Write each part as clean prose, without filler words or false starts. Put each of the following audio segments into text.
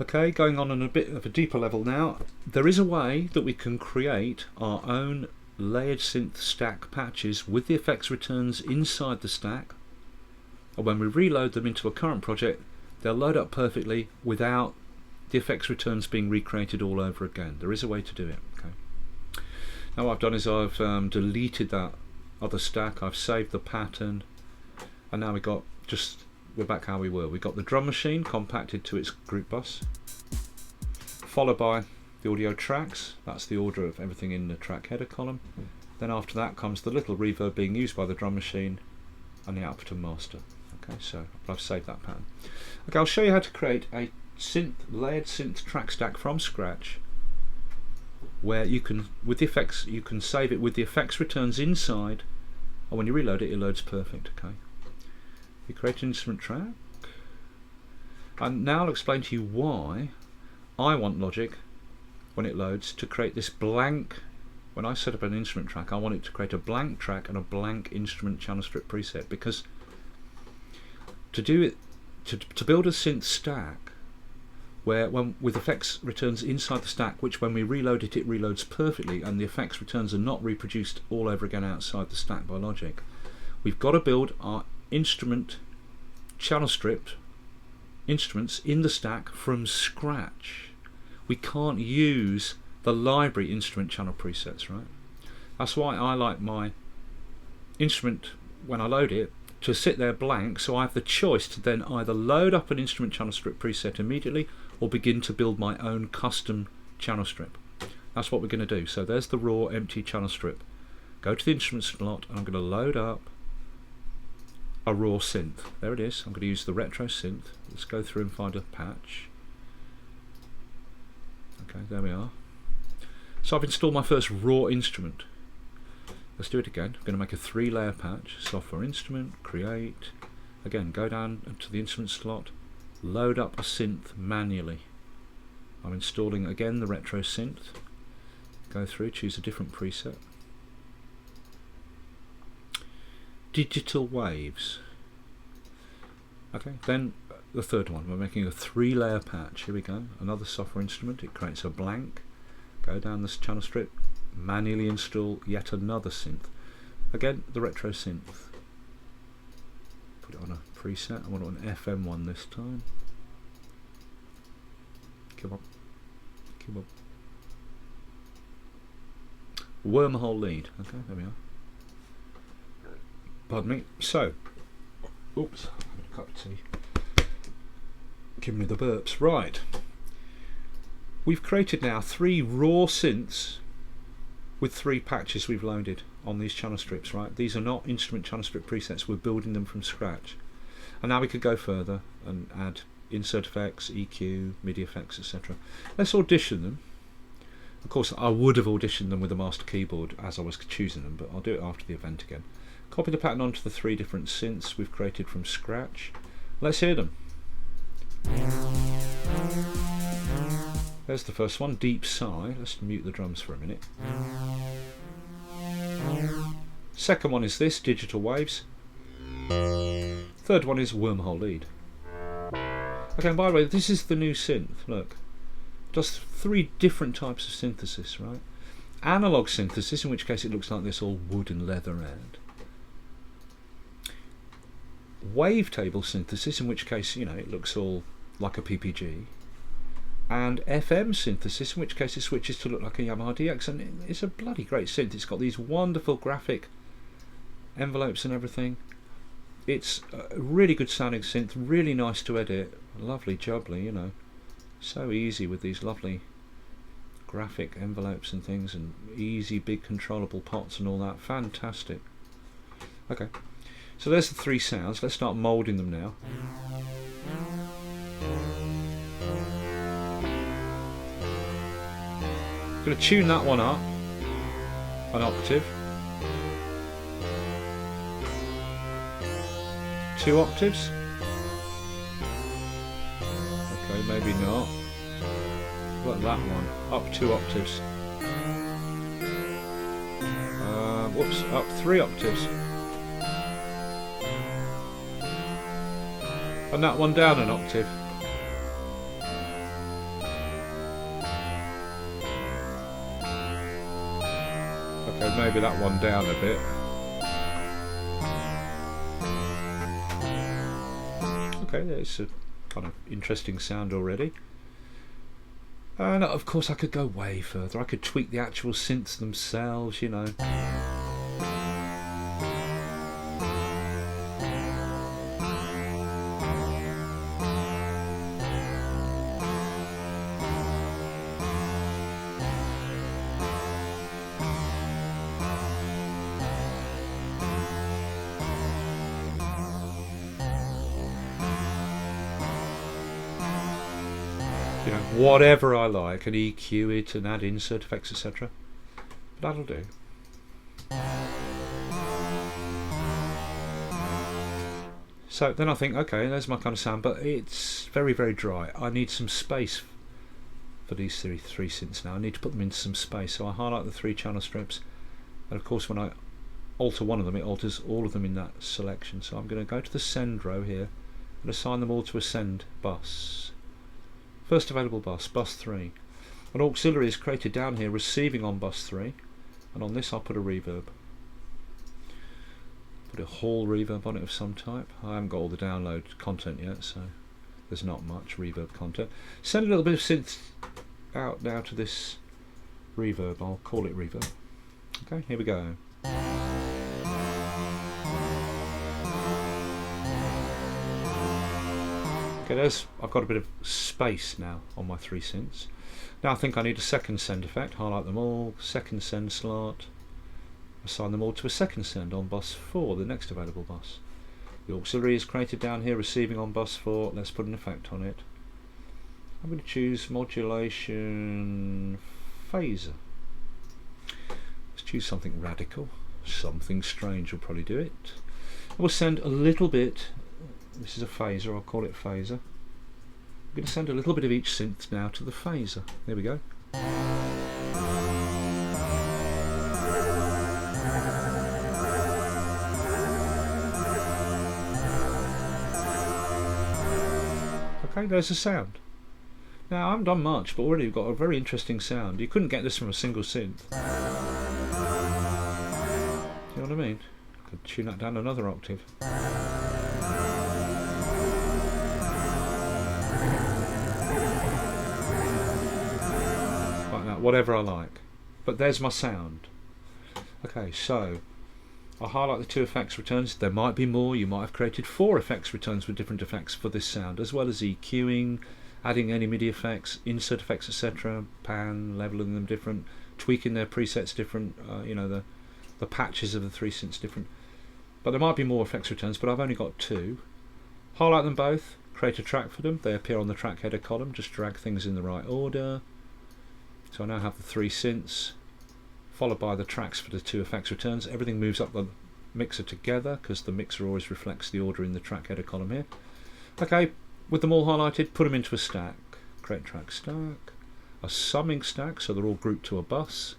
Okay, going on a bit of a deeper level now, there is a way that we can create our own layered synth stack patches with the effects returns inside the stack, and when we reload them into a current project, they'll load up perfectly without the effects returns being recreated all over again. There is a way to do it. Okay. Now what I've done is I've deleted that other stack, I've saved the pattern, and now we're back how we were. We've got the drum machine compacted to its group bus, followed by the audio tracks. That's the order of everything in the track header column. Then after that comes the little reverb being used by the drum machine and the output and master. Okay, so I've saved that pattern. Okay, I'll show you how to create a layered synth track stack from scratch, where you can, with the effects, you can save it with the effects returns inside, and when you reload it, it loads perfect. Okay. You create an instrument track, and now I'll explain to you why I want Logic, when it loads, to create this blank. When I set up an instrument track, I want it to create a blank track and a blank instrument channel strip preset, because to do it, to build a synth stack where, with effects returns inside the stack, which when we reload it, it reloads perfectly, and the effects returns are not reproduced all over again outside the stack by Logic, we've got to build our instrument channel strip instruments in the stack from scratch. We can't use the library instrument channel presets, right? That's why I like my instrument, when I load it, to sit there blank, so I have the choice to then either load up an instrument channel strip preset immediately or begin to build my own custom channel strip. That's what we're going to do. So there's the raw empty channel strip. Go to the instrument slot and I'm going to load up a raw synth. There it is. I'm going to use the retro synth. Let's go through and find a patch. Okay, there we are. So I've installed my first raw instrument. Let's do it again. I'm going to make a 3-layer patch. Software instrument, create. Again, go down to the instrument slot, load up a synth manually. I'm installing again the retro synth. Go through, choose a different preset. Digital waves. Okay, then the third one. We're making a 3-layer patch. Here we go. Another software instrument. It creates a blank. Go down this channel strip, manually install yet another synth. Again, the retro synth. Put it on a preset. I want an FM one this time. Come on. Come on. Wormhole lead. Okay, there we are. Pardon me. So, oops, I'm having a cup of tea. Give me the burps. Right. We've created now 3 raw synths with 3 patches we've loaded on these channel strips, right? These are not instrument channel strip presets, we're building them from scratch. And now we could go further and add insert effects, EQ, MIDI effects, etc. Let's audition them. Of course, I would have auditioned them with a master keyboard as I was choosing them, but I'll do it after the event again. Copy the pattern onto the 3 different synths we've created from scratch. Let's hear them. There's the first one, Deep Sigh. Let's mute the drums for a minute. Second one is this, Digital Waves. Third one is Wormhole Lead. Okay, and by the way, this is the new synth. Look, it does 3 different types of synthesis, right? Analog synthesis, in which case it looks like this, all wood and leather and wavetable synthesis, in which case, you know, it looks all like a PPG, and FM synthesis, in which case it switches to look like a Yamaha DX, and it's a bloody great synth. It's got these wonderful graphic envelopes and everything. It's a really good sounding synth, really nice to edit, lovely jubbly, you know, so easy with these lovely graphic envelopes and things, and easy big controllable pots and all that. Fantastic. Okay, so there's the 3 sounds. Let's start moulding them now. I'm going to tune that one up an octave, 2 octaves. Okay, maybe not. What that one? Up 2 octaves. Whoops, up 3 octaves. And that one down an octave. move maybe that one down a bit. Okay, there's a kind of interesting sound already. And of course I could go way further. I could tweak the actual synths themselves, you know. You know, whatever I like, and EQ it and add insert effects, etc. But that'll do. So then I think, okay, there's my kind of sound, but it's very, very dry. I need some space for these three synths now. I need to put them into some space. So I highlight the 3 channel strips, and of course when I alter one of them, it alters all of them in that selection. So I'm going to go to the send row here and assign them all to a send bus. First available bus, bus 3. An auxiliary is created down here receiving on bus 3, and on this I'll put a reverb. Put a hall reverb on it of some type. I haven't got all the download content yet, so there's not much reverb content. Send a little bit of synth out now to this reverb. I'll call it reverb. Okay, here we go. Okay, I've got a bit of space now on my 3 synths. Now I think I need a second send effect. Highlight them all, second send slot, assign them all to a second send on bus 4, the next available bus. The auxiliary is created down here, receiving on bus 4. Let's put an effect on it. I'm going to choose modulation phaser. Let's choose something radical. Something strange will probably do it. We'll send a little bit. This is a phaser, I'll call it phaser. I'm going to send a little bit of each synth now to the phaser. There we go. Okay, there's the sound. Now I haven't done much, but already we've got a very interesting sound. You couldn't get this from a single synth. You know what I mean? I could tune that down another octave. Whatever I like, but there's my sound. Okay, so I'll highlight the 2 effects returns. There might be more. You might have created 4 effects returns with different effects for this sound, as well as EQing, adding any MIDI effects, insert effects, etc., pan, leveling them different, tweaking their presets different, you know, the patches of the 3 synths different. But there might be more effects returns, but I've only got 2. Highlight them both, create a track for them. They appear on the track header column. Just drag things in the right order. So I now have the 3 synths, followed by the tracks for the 2 effects returns. Everything moves up the mixer together, because the mixer always reflects the order in the track header column here. Okay, with them all highlighted, put them into a stack. Create track stack, a summing stack, so they're all grouped to a bus.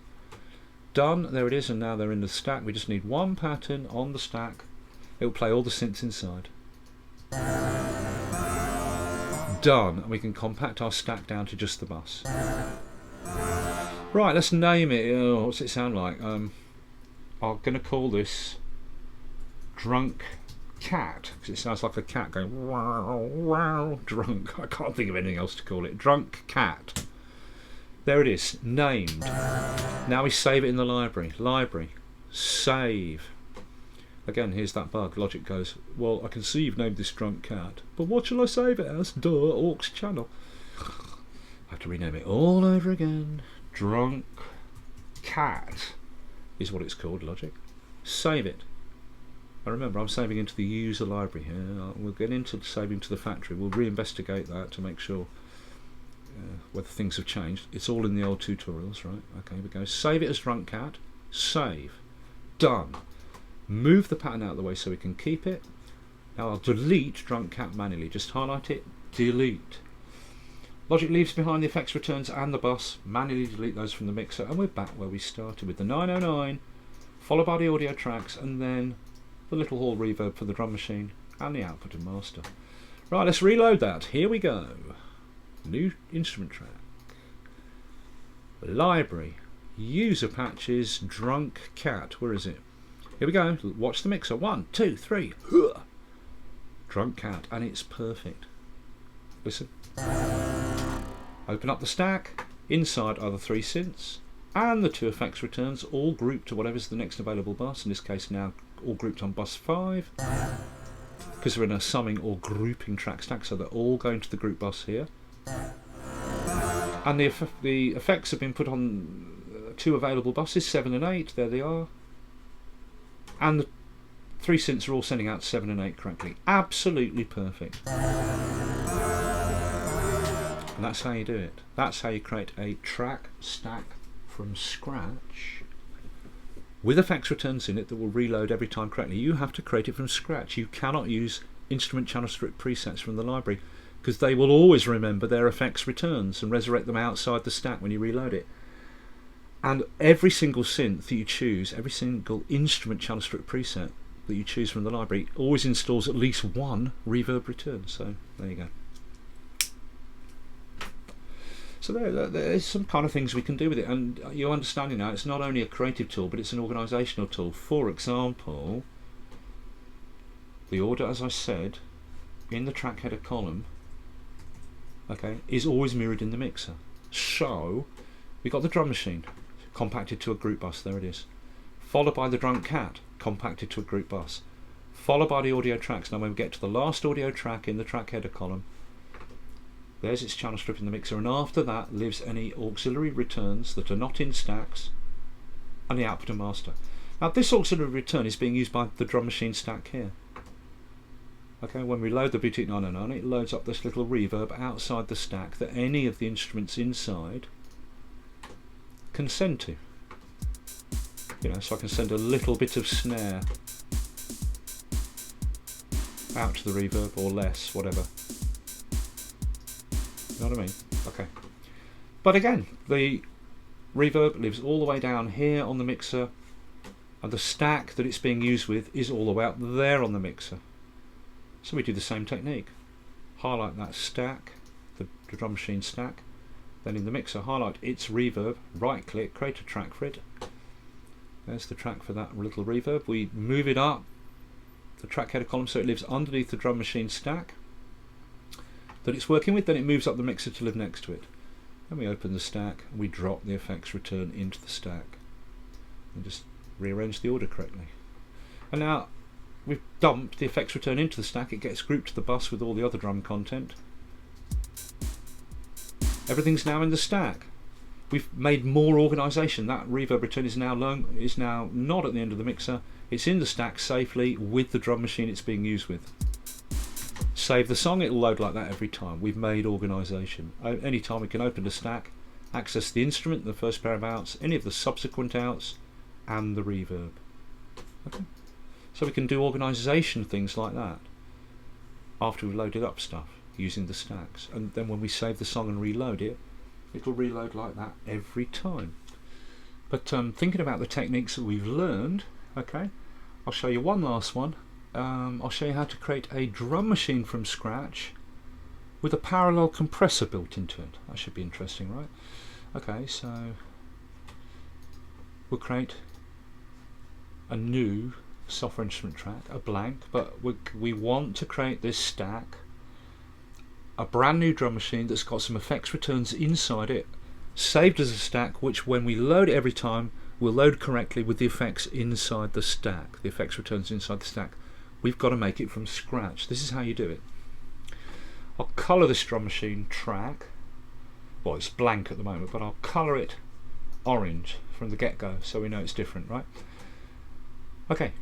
Done, there it is, and now they're in the stack. We just need one pattern on the stack. It will play all the synths inside. Done, and we can compact our stack down to just the bus. Right, let's name it. Oh, what's it sound like? I'm going to call this Drunk Cat, because it sounds like a cat going wow, wow, drunk. I can't think of anything else to call it. Drunk Cat. There it is, named. Now we save it in the library. Library, save. Again, here's that bug. Logic goes, well, I can see you've named this Drunk Cat, but what shall I save it as? Duh, aux channel. I have to rename it all over again. Drunk Cat is what it's called, Logic. Save it. And remember, I'm saving into the user library here. We'll get into saving to the factory. We'll reinvestigate that to make sure whether things have changed. It's all in the old tutorials, right? Okay, here we go. Save it as Drunk Cat. Save. Done. Move the pattern out of the way so we can keep it. Now I'll delete Drunk Cat manually. Just highlight it, delete. Logic leaves behind the effects returns and the bus. Manually delete those from the mixer, and we're back where we started with the 909, followed by the audio tracks, and then the little hall reverb for the drum machine and the output and master. Right, let's reload that. Here we go. New instrument track. Library. user patches, drunk cat. Where is it? Here we go. Watch the mixer. 1, 2, 3. Drunk cat, and it's perfect. Listen. Open up the stack. Inside are the 3 synths and the 2 effects returns, all grouped to whatever's the next available bus. In this case, now all grouped on bus 5, because we're in a summing or grouping track stack, so they're all going to the group bus here. And the effects have been put on 2 available buses, 7 and 8. There they are. And the 3 synths are all sending out 7 and 8 correctly. Absolutely perfect. And that's how you do it. That's how you create a track stack from scratch with effects returns in it that will reload every time correctly. You have to create it from scratch. You cannot use instrument channel strip presets from the library, because they will always remember their effects returns and resurrect them outside the stack when you reload it. And every single synth that you choose, every single instrument channel strip preset that you choose from the library, always installs at least 1 reverb return. So there you go. So there's some kind of things we can do with it, and you're understanding now it's not only a creative tool, but it's an organisational tool. For example, the order, as I said, in the track header column, okay, is always mirrored in the mixer. So we got the drum machine compacted to a group bus, there it is, followed by the drunk cat compacted to a group bus, followed by the audio tracks. Now when we get to the last audio track in the track header column, there's its channel strip in the mixer, and after that lives any auxiliary returns that are not in stacks and the output and master. Now this auxiliary return is being used by the drum machine stack here. Okay, when we load the Boutique 909, it loads up this little reverb outside the stack that any of the instruments inside can send to. You know, so I can send a little bit of snare out to the reverb, or less, whatever. You know what I mean? Okay. But again, the reverb lives all the way down here on the mixer, and the stack that it's being used with is all the way up there on the mixer. So we do the same technique. Highlight that stack, the drum machine stack, then in the mixer highlight its reverb, right click, create a track for it. There's the track for that little reverb. We move it up the track header column so it lives underneath the drum machine stack that it's working with, then it moves up the mixer to live next to it. Then we open the stack and we drop the effects return into the stack and just rearrange the order correctly. And now we've dumped the effects return into the stack, it gets grouped to the bus with all the other drum content. Everything's now in the stack. We've made more organisation. That reverb return is now not at the end of the mixer, it's in the stack safely with the drum machine it's being used with. Save the song, it'll load like that every time. We've made organisation. Anytime we can open the stack, access the instrument, the first pair of outs, any of the subsequent outs, and the reverb. Okay. So we can do organisation things like that after we've loaded up stuff using the stacks. And then when we save the song and reload it, it'll reload like that every time. But thinking about the techniques that we've learned, okay, I'll show you one last one. I'll show you how to create a drum machine from scratch with a parallel compressor built into it. That should be interesting, right? Okay, so we'll create a new software instrument track, a blank, but we want to create this stack, a brand new drum machine that's got some effects returns inside it, saved as a stack, which when we load it every time will load correctly with the effects inside the stack, the effects returns inside the stack. We've got to make it from scratch. This is how you do it. I'll colour this drum machine track, well it's blank at the moment, but I'll colour it orange from the get-go so we know it's different, right? Okay,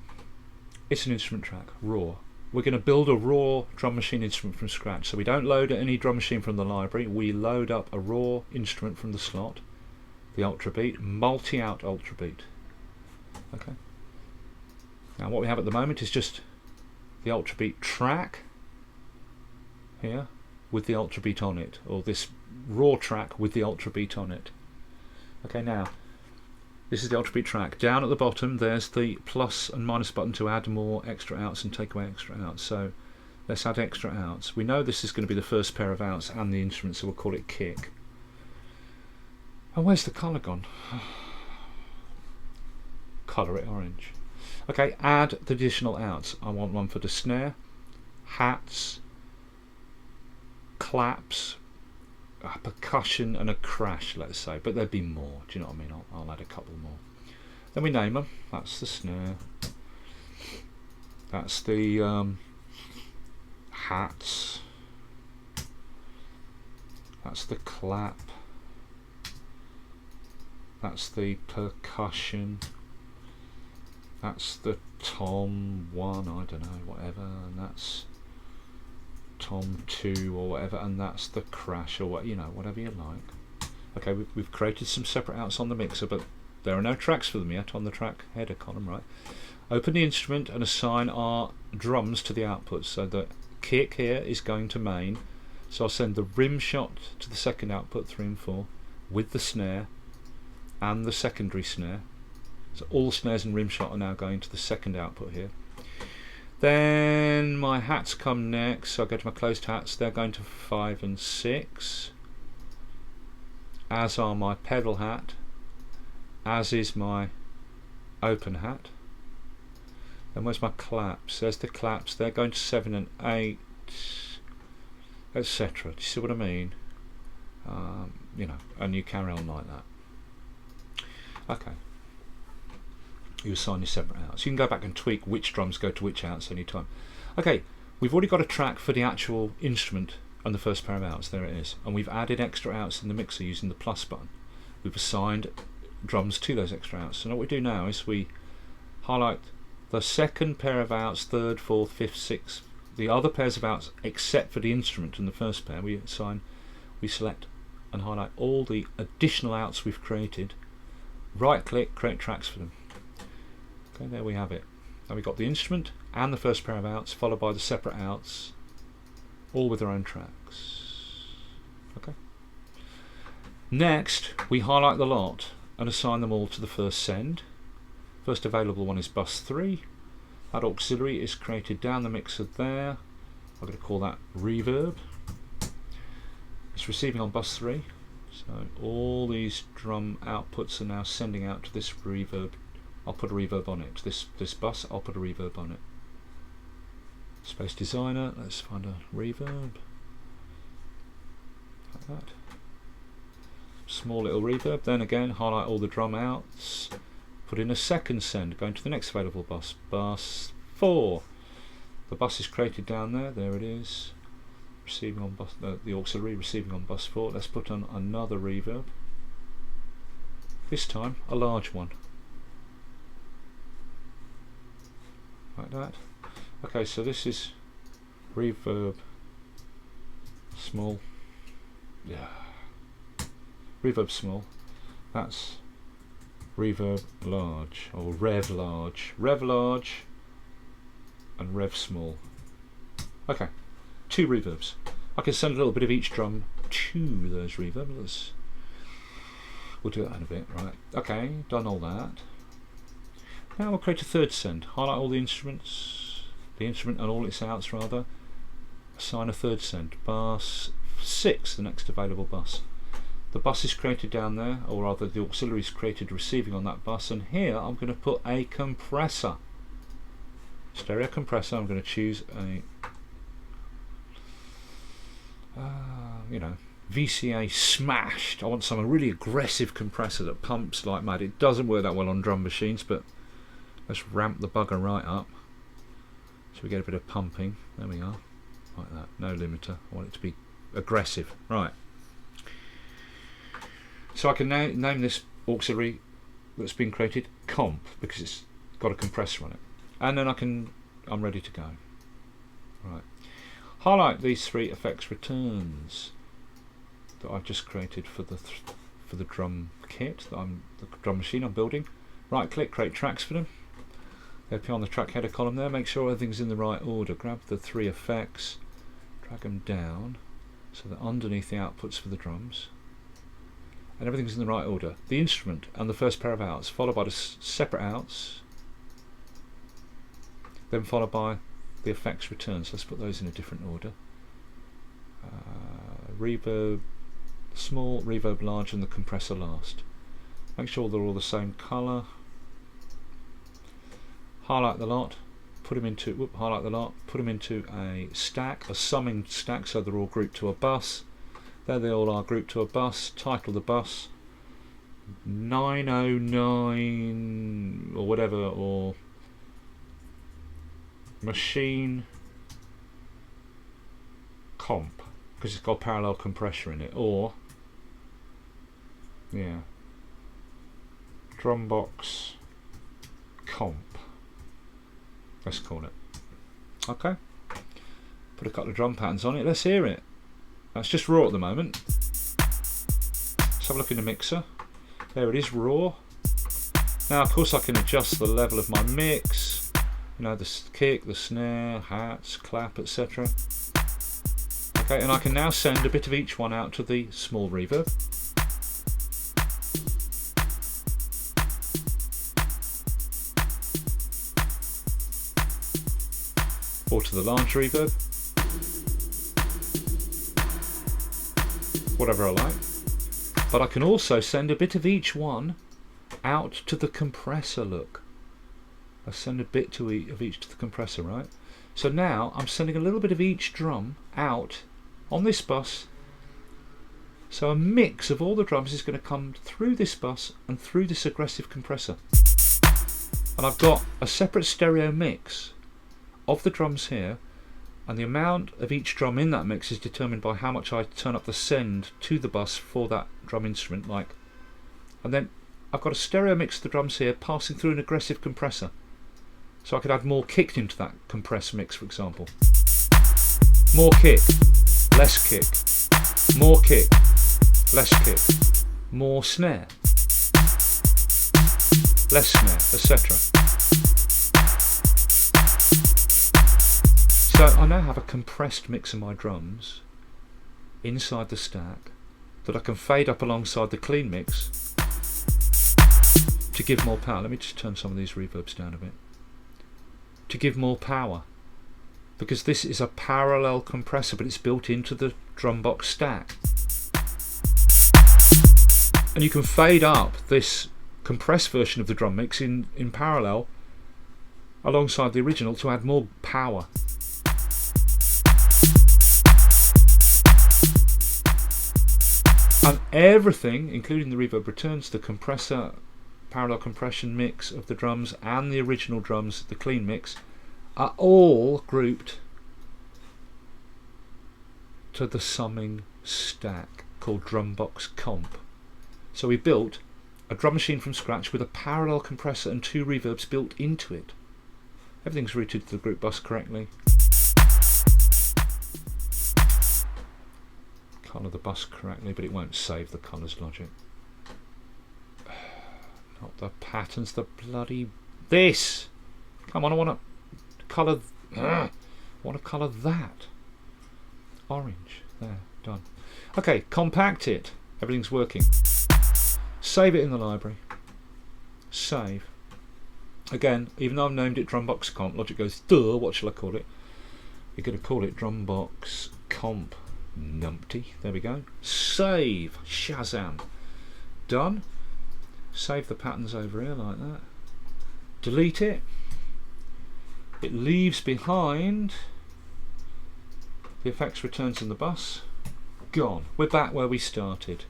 it's an instrument track, raw. We're going to build a raw drum machine instrument from scratch, so we don't load any drum machine from the library, we load up a raw instrument from the slot, the Ultrabeat, multi-out Ultrabeat. Okay. Now what we have at the moment is just the Ultrabeat track here with the Ultrabeat on it, or this raw track with the Ultrabeat on it. Okay, now this is the Ultrabeat track. Down at the bottom there's the plus and minus button to add more extra outs and take away extra outs. So let's add extra outs. We know this is going to be the first pair of outs and the instrument, so we'll call it kick. And where's the colour gone? colour it orange. Okay, add the additional outs. I want one for the snare, hats, claps, a percussion and a crash, let's say, but there'd be more. Do you know what I mean? I'll add a couple more. Then we name them. That's the snare, that's the hats, that's the clap, that's the percussion, that's the tom 1, I don't know, whatever, and that's tom 2 or whatever, and that's the crash or what, you know, whatever you like. Okay, we've created some separate outs on the mixer, but there are no tracks for them yet on the track header column, right? Open the instrument and assign our drums to the outputs. So the kick here is going to main, so I'll send the rim shot to the second output, 3 and 4, with the snare and the secondary snare. So all the snares and rim shot are now going to the second output here. Then my hats come next, so I go to my closed hats, they're going to 5 and 6, as are my pedal hat, as is my open hat. Then where's my claps? There's the claps, they're going to 7 and 8, etc. Do you see what I mean? You know, and you carry on like that. Okay. You assign your separate outs. You can go back and tweak which drums go to which outs anytime. Okay, we've already got a track for the actual instrument and the first pair of outs. There it is. And we've added extra outs in the mixer using the plus button. We've assigned drums to those extra outs. So what we do now is we highlight the second pair of outs, third, fourth, fifth, sixth, the other pairs of outs except for the instrument and the first pair. We select and highlight all the additional outs we've created. Right click, create tracks for them. Okay, there we have it. Now we've got the instrument and the first pair of outs, followed by the separate outs, all with their own tracks. Okay. Next, we highlight the lot and assign them all to the first send. First available one is bus 3. That auxiliary is created down the mixer there. I'm going to call that reverb. It's receiving on bus 3. So all these drum outputs are now sending out to this reverb. I'll put a reverb on it. This bus, I'll put a reverb on it. Space Designer, let's find a reverb. Like that. Small little reverb. Then again, highlight all the drum outs. Put in a second send, going to the next available bus. Bus 4. The bus is created down there. There it is. Receiving on bus, the auxiliary receiving on bus 4. Let's put on another reverb. This time, a large one. Like that. Okay, so this is reverb small. Yeah. Reverb small. That's reverb large, or rev large. Rev large and rev small. Okay, 2 reverbs. I can send a little bit of each drum to those reverbs. We'll do that in a bit, right? Okay, done all that. Now we'll create a third send. Highlight all the instruments, the instrument and all its outs rather. Assign a third send. Bus 6, the next available bus. The bus is created down there, or rather the auxiliary is created receiving on that bus, and here I'm going to put a compressor. Stereo compressor. I'm going to choose a you know, VCA smashed. I want some really aggressive compressor that pumps like mad. It doesn't work that well on drum machines, but let's ramp the bugger right up so we get a bit of pumping. There we are, like that. No limiter. I want it to be aggressive. Right. So I can now name this auxiliary that's been created comp because it's got a compressor on it, and then I'm ready to go. Right. Highlight these 3 effects returns that I've just created for the drum kit the drum machine I'm building. Right click, create tracks for them. They appear on the track header column there. Make sure everything's in the right order. Grab the 3 effects, drag them down so they're underneath the outputs for the drums, and everything's in the right order. The instrument and the first pair of outs, followed by the separate outs, then followed by the effects returns. Let's put those in a different order. Reverb small, reverb large, and the compressor last. Make sure they're all the same colour. highlight the lot, put them into a stack, a summing stack, so they're all grouped to a bus. There they all are, grouped to a bus. Title the bus 909 or whatever, or machine comp, because it's got parallel compressor in it, or yeah, Drumbox comp, let's call it. Okay, put a couple of drum patterns on it, let's hear it. That's just raw at the moment. Let's have a look in the mixer. There it is, raw. Now of course I can adjust the level of my mix, you know, the kick, the snare, hats, clap, etc. Okay, and I can now send a bit of each one out to the small reverb. Or to the large reverb. Whatever I like. But I can also send a bit of each one out to the compressor, look. I send a bit of each to the compressor, right? So now I'm sending a little bit of each drum out on this bus. So a mix of all the drums is going to come through this bus and through this aggressive compressor. And I've got a separate stereo mix of the drums here, and the amount of each drum in that mix is determined by how much I turn up the send to the bus for that drum instrument, like. And then I've got a stereo mix of the drums here passing through an aggressive compressor. So I could add more kick into that compressed mix, for example. More kick, less kick, more kick, less kick, more snare, less snare, etc. So I now have a compressed mix of my drums inside the stack that I can fade up alongside the clean mix to give more power. Let me just turn some of these reverbs down a bit. To give more power, because this is a parallel compressor, but it's built into the Drumbox stack. And you can fade up this compressed version of the drum mix in parallel alongside the original to add more power. And everything, including the reverb returns, the compressor, parallel compression mix of the drums and the original drums, the clean mix, are all grouped to the summing stack called Drumbox Comp. So we built a drum machine from scratch with a parallel compressor and two reverbs built into it. Everything's routed to the group bus correctly. Colour the bus correctly, but it won't save the colours logic. Not the patterns, the bloody this. Come on, I want to colour. I want to colour that orange. There, done. Okay, compact it. Everything's working. Save it in the library. Save. Again, even though I've named it Drumbox Comp, Logic goes, duh, what shall I call it? You're going to call it Drumbox Comp numpty. There we go. Save. Shazam. Done. Save the patterns over here like that. Delete it. It leaves behind the effects returns in the bus. Gone. We're back where we started,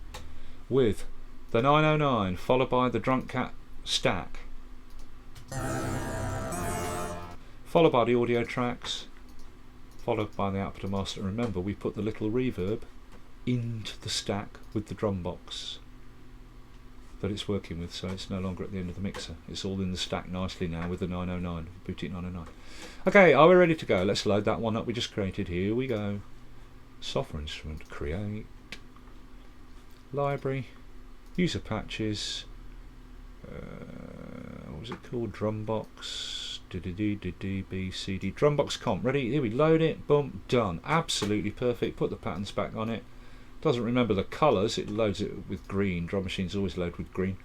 with the 909 followed by the Drunk Cat stack, followed by the audio tracks, followed by the output and master. And remember, we put the little reverb into the stack with the drum box that it's working with, so it's no longer at the end of the mixer. It's all in the stack nicely now with the 909, Boutique 909. Okay, are we ready to go? Let's load that one up we just created. Here we go. Software instrument, create, library, user patches, what was it called? Drumbox, BCD, Drumbox Comp. Ready? Here we load it. Boom, done. Absolutely perfect. Put the patterns back on it. Doesn't remember the colours. It loads it with green. Drum machines always load with green.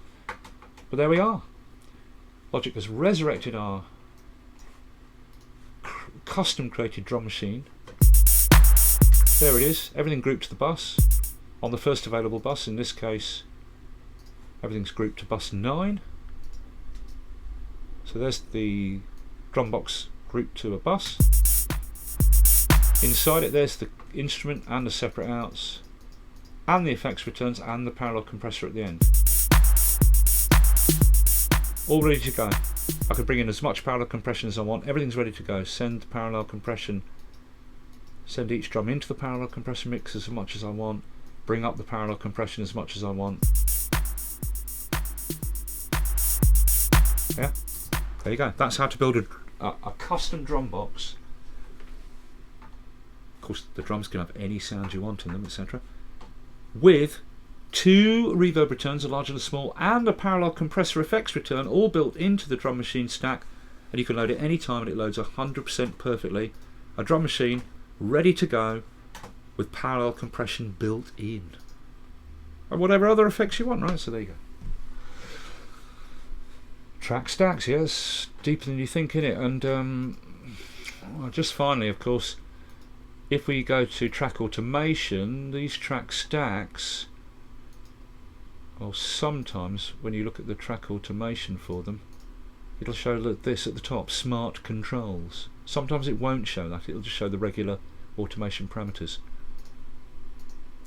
But there we are. Logic has resurrected our custom created drum machine. There it is. Everything grouped to the bus on the first available bus. In this case, everything's grouped to bus 9. So there's the drum box grouped to a bus. Inside it there's the instrument and the separate outs and the effects returns and the parallel compressor at the end. All ready to go. I can bring in as much parallel compression as I want. Everything's ready to go. Send parallel compression. Send each drum into the parallel compressor mix as much as I want. Bring up the parallel compression as much as I want. Yeah, there you go. That's how to build a custom drum box. Of course, the drums can have any sound you want in them, etc. With 2 reverb returns, a large and a small, and a parallel compressor effects return, all built into the drum machine stack, and you can load it any time and it loads 100% perfectly. A drum machine ready to go with parallel compression built in. And whatever other effects you want, right? So there you go. Track stacks, yes, deeper than you think, innit? And well, just finally, of course, if we go to track automation, these track stacks, well, sometimes when you look at the track automation for them, it'll show this at the top, smart controls. Sometimes it won't show that, it'll just show the regular automation parameters.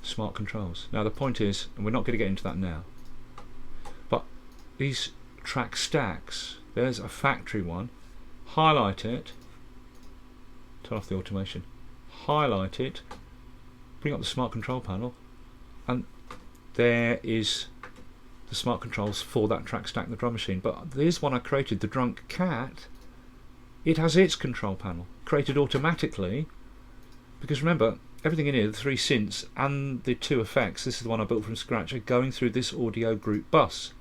Smart controls. Now the point is, and we're not going to get into that now, but these track stacks, there's a factory one, highlight it, turn off the automation, highlight it, bring up the smart control panel, and there is the smart controls for that track stack, the drum machine. But there's one I created, the Drunk Cat. It has its control panel created automatically, because remember, everything in here, the 3 synths and the 2 effects, this is the one I built from scratch, are going through this audio group bus,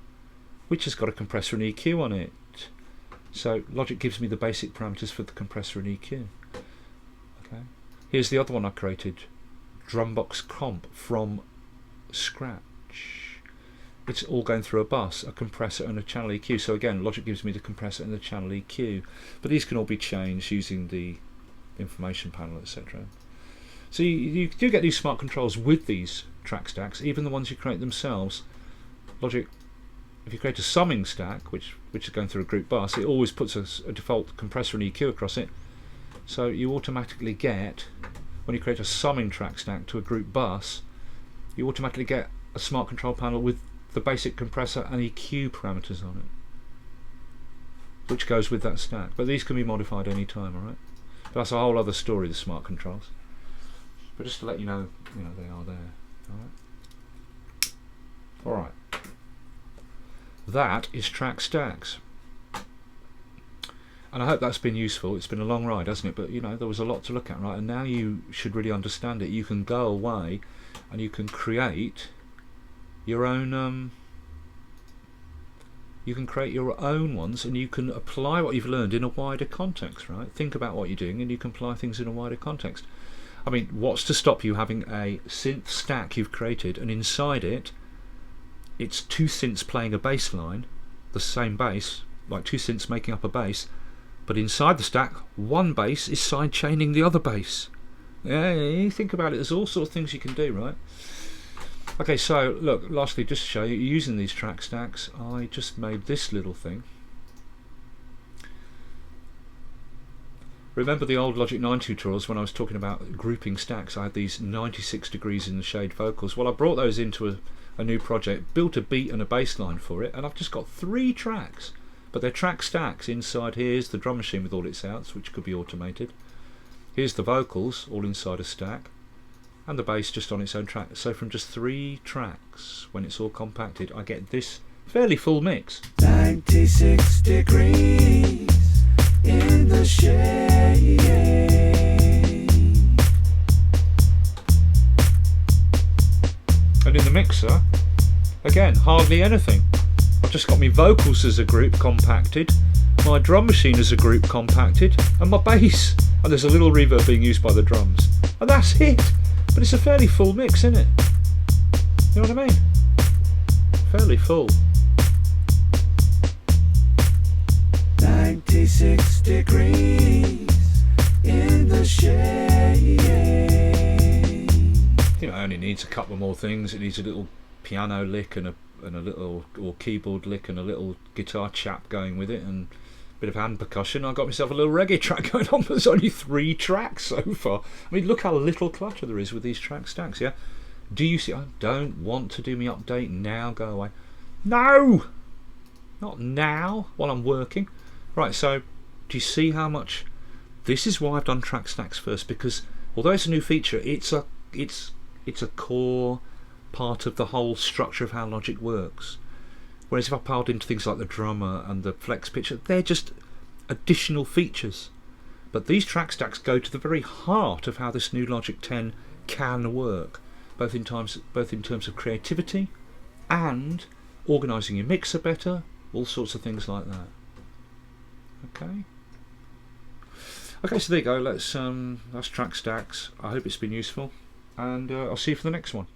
which has got a compressor and EQ on it. So Logic gives me the basic parameters for the compressor and EQ. Okay. Here's the other one I created, Drumbox Comp, from scratch. It's all going through a bus, a compressor and a channel EQ. So again, Logic gives me the compressor and the channel EQ. But these can all be changed using the information panel, etc. So you do get these smart controls with these track stacks, even the ones you create themselves. Logic, if you create a summing stack, which is going through a group bus, it always puts a default compressor and EQ across it. So you automatically get, when you create a summing track stack to a group bus, you automatically get a smart control panel with the basic compressor and EQ parameters on it, which goes with that stack. But these can be modified any time, alright? But that's a whole other story, the smart controls. But just to let you know, they are there. Alright. That is track stacks. And I hope that's been useful. It's been a long ride, hasn't it? But there was a lot to look at, right? And now you should really understand it. You can go away and you can create your own ones, and you can apply what you've learned in a wider context, right? Think about what you're doing and you can apply things in a wider context. I mean, what's to stop you having a synth stack you've created, and inside it's 2 synths playing a bass line, the same bass, like 2 synths making up a bass, but inside the stack, one bass is side chaining the other bass. Yeah, you think about it, there's all sorts of things you can do, right? Okay, so look, lastly, just to show you, using these track stacks, I just made this little thing. Remember the old Logic 9 tutorials when I was talking about grouping stacks? I had these 96 degrees in the shade vocals. Well, I brought those into a new project, built a beat and a bass line for it, and I've just got 3 tracks. But they're track stacks. Inside here's the drum machine with all its outs, which could be automated. Here's the vocals, all inside a stack, and the bass just on its own track. So from just 3 tracks, when it's all compacted, I get this fairly full mix. 96 degrees in the shade. And in the mixer, again, hardly anything. I've just got my vocals as a group compacted, my drum machine as a group compacted, and my bass. And there's a little reverb being used by the drums. And that's it. But it's a fairly full mix, isn't it? You know what I mean? Fairly full. 96 degrees in the shade. It only needs a couple more things. It needs a little piano lick and a little, or keyboard lick and a little guitar chap going with it, and bit of hand percussion. I got myself a little reggae track going on. There's only 3 tracks so far. I mean, look how little clutter there is with these track stacks, yeah? Do you see? I don't want to do my update now. Go away. No! Not now, while I'm working. Right, so do you see how much... This is why I've done track stacks first, because although it's a new feature, it's a core part of the whole structure of how Logic works. Whereas if I piled into things like the drummer and the flex pitcher, they're just additional features. But these track stacks go to the very heart of how this new Logic 10 can work, both in terms of creativity and organising your mixer better, all sorts of things like that. Okay, so there you go. That's track stacks. I hope it's been useful, and I'll see you for the next one.